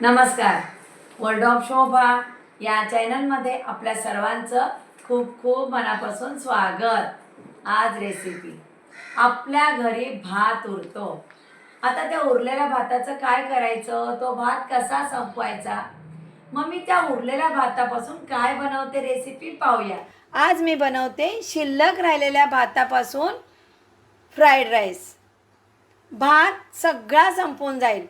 नमस्कार. World of शोभा या चॅनलमध्ये आपल्या सर्वांचं खूप खूप मनापासून स्वागत. आज रेसिपी आपल्या घरी भात उरतो. आता त्या उरलेल्या भाताचं काय करायचं, तो भात कसा संपवायचा, मग मी त्या उरलेल्या भातापासून काय बनवते रेसिपी पाहूया. आज मी बनवते शिल्लक राहिलेल्या भातापासून फ्राईड राईस. भात सगळा संपून जाईल.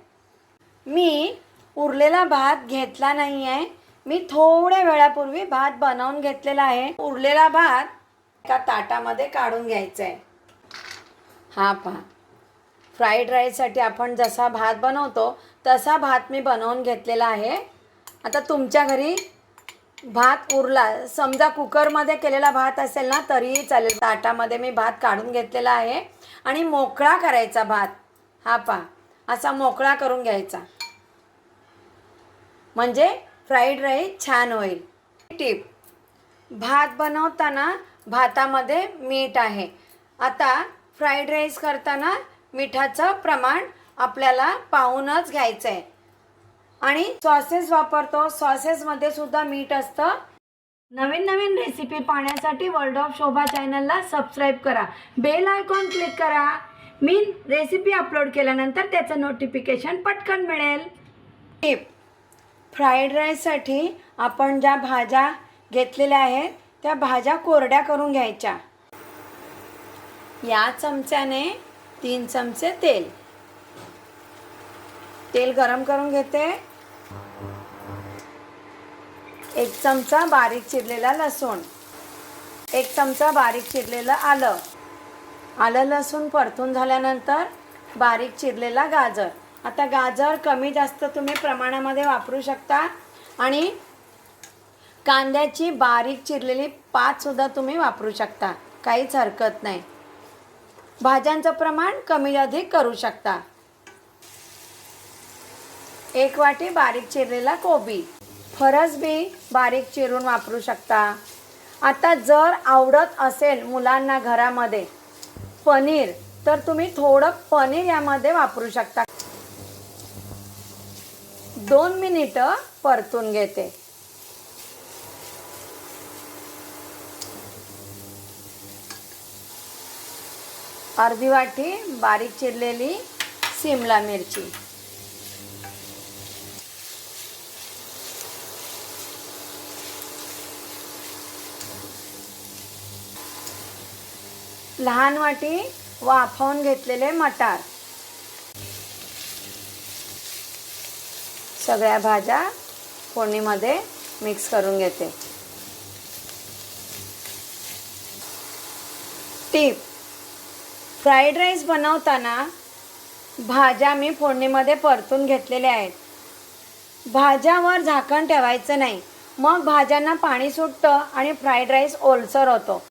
मी उरलेला भात घेतला नाही आहे. मी थोड्या वेळापूर्वी भात बनवून घेतलेला आहे. उरलेला भात एका ताटामध्ये काढून घ्यायचा आहे. हा पहा, फ्राईड राईससाठी आपण जसा भात बनवतो तसा भात मी बनवून घेतलेला आहे. आता तुमच्या घरी भात उरला, समजा कुकरमध्ये केलेला भात असेल ना तरीही चालेल. ताटामध्ये मी भात काढून घेतलेला आहे आणि मोकळा करायचा भात. हा पहा, असा मोकळा करून घ्यायचा, म्हणजे फ्राईड राईस छान होईल. टिप, भात बनवताना भातामध्ये मीठ आहे. आता फ्राईड राईस करताना मिठाचं प्रमाण आपल्याला पाहूनच घ्यायचं आहे. आणि सॉसेस वापरतो, सॉसेसमध्ये सुद्धा मीठ असतं. नवीन नवीन रेसिपी पाहण्यासाठी वर्ल्ड ऑफ शोभा चॅनलला सबस्क्राईब करा, बेल आयकॉन क्लिक करा. मी रेसिपी अपलोड केल्यानंतर त्याचं नोटिफिकेशन पटकन मिळेल. टिप, फ्राईड राईससाठी आपण ज्या भाज्या घेतलेल्या आहेत त्या भाज्या कोरड्या करून घ्यायच्या. या चमच्याने 3 चमचे तेल गरम करून घेते. 1 चमचा बारीक चिरलेला लसूण, 1 चमचा बारीक चिरलेलं आलं लसूण परतून झाल्यानंतर बारीक चिरलेला गाजर. आता गाजर कमी जास्त तुम्ही प्रमाणामध्ये वापरू शकता. आणि कांद्याची बारीक चिरलेली पातसुद्धा तुम्ही वापरू शकता, काहीच हरकत नाही. भाज्यांचं प्रमाण कमी अधिक करू शकता. 1 वाटी बारीक चिरलेला कोबी, फरसबी बारीक चिरून वापरू शकता. आता जर आवडत असेल मुलांना घरामध्ये पनीर, तर तुम्ही थोडं पनीर यामध्ये वापरू शकता. 2 मिनिटं परतून घेते. अर्धी वाटी बारीक चिरलेली शिमला मिरची, लहान वाटी वाफवून घेतलेले मटार. सगळ्या भाज्या फोडणीमध्ये मिक्स करून घेते. टिप, फ्राईड राईस बनवताना भाज्या मी फोडणीमध्ये परतून घेतलेल्या आहेत. भाज्यावर झाकण ठेवायचं नाही, मग भाज्यांना पाणी सुटतं आणि फ्राईड राईस ओलसर होतो.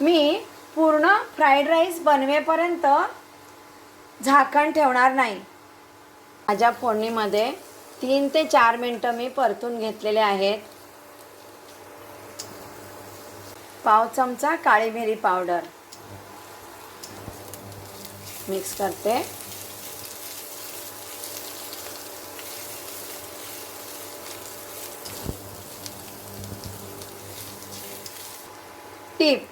मी पूर्ण फ्राईड राईस बनवेपर्यंत झाकण ठेवणार नाही. भाज्या फोडणीमध्ये 3 ते 4 मिनटं मी परतून घेतलेले आहेत. पाव चमचा काळी मिरी पावडर मिक्स करते. टिप,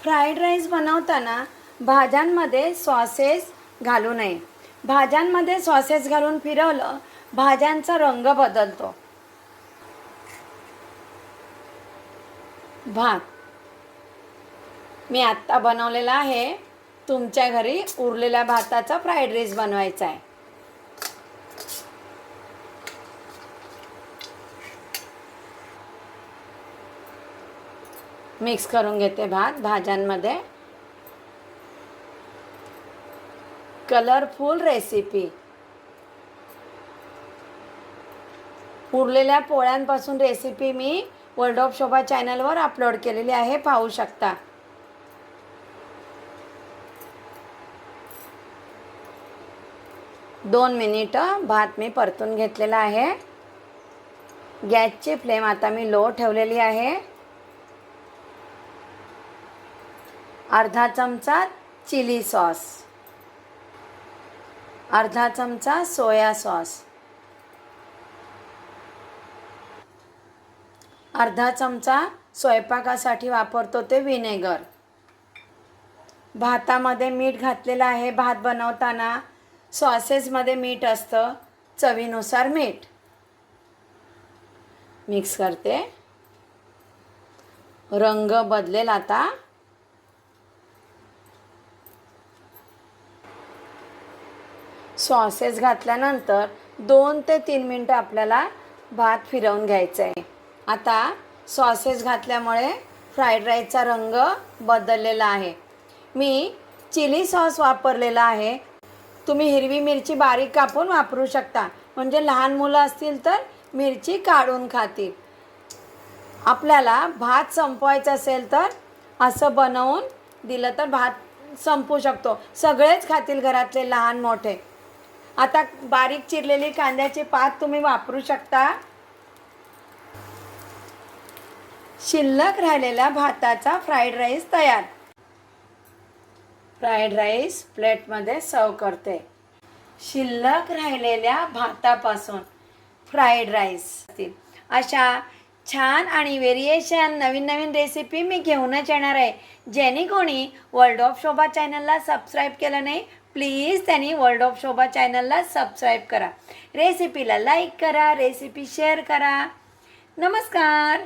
फ्राईड राईस बनवताना भाज्यांमध्ये सॉसेस घालू नये. भाज्यांमध्ये सॉसेस घालून फिरवलं भाज्यांचा रंग बदलतो. भात मी आत्ता बनवलेला आहे. तुमच्या घरी उरलेल्या भाताचा फ्राईड राईस बनवायचा आहे. मिक्स करून घेते भात भाज्यांमध्ये. Colourful recipe. उरलेल्या पोळ्यांपासून रेसिपी मी वर्ल्ड ऑफ शोभा चॅनलवर अपलोड केलेली आहे, पाहू शकता. दोन मिनिटं भात मी परतून घेतलेला आहे. गॅसची फ्लेम आता मी लो ठेवलेली आहे. अर्धा चमचा चिली सॉस, अर्धा चमचा सोया सॉस, अर्धा चमचा स्वयंपाकासाठी वापरतो ते व्हिनेगर. भातामध्ये मीठ घातलेलं आहे. भात बनवताना सॉसेसमध्ये मीठ असतं, चवीनुसार मीठ. मिक्स करते. रंग बदलेल आता. सॉसेस घातल्यानंतर 2 ते 3 मिनटं आपल्याला भात फिरवून घ्यायचं आहे. आता सॉसेस घातल्यामुळे फ्राईड राईसचा रंग बदललेला आहे. मी चिली सॉस वापरलेला आहे. तुम्ही हिरवी मिरची बारीक कापून वापरू शकता, म्हणजे लहान मुलं असतील तर मिरची काढून खातील. आपल्याला भात संपवायचा असेल तर असं बनवून दिलं तर भात संपू शकतो. सगळेच खातील घरातले, लहान मोठे. आता बारीक चिरलेली कांद्याची पात तुम्ही वापरू शकता. शिल्लक राहिलेल्या भाताचा फ्राईड राईस तयार. फ्राईड राईस प्लेटमध्ये सर्व करते. शिल्लक राहिलेल्या भातापासून फ्राईड राईस. अशा छान आणि व्हेरिएशन नवीन नवीन रेसिपी मी घेऊनच येणार आहे. ज्यांनी कोणी वर्ल्ड ऑफ शोभा चॅनलला सबस्क्राईब केलं नाही, प्लीज त्यांनी वर्ल्ड ऑफ शोभा चॅनलला सबस्क्राईब करा. रेसिपीला लाईक करा, रेसिपी शेअर करा. नमस्कार.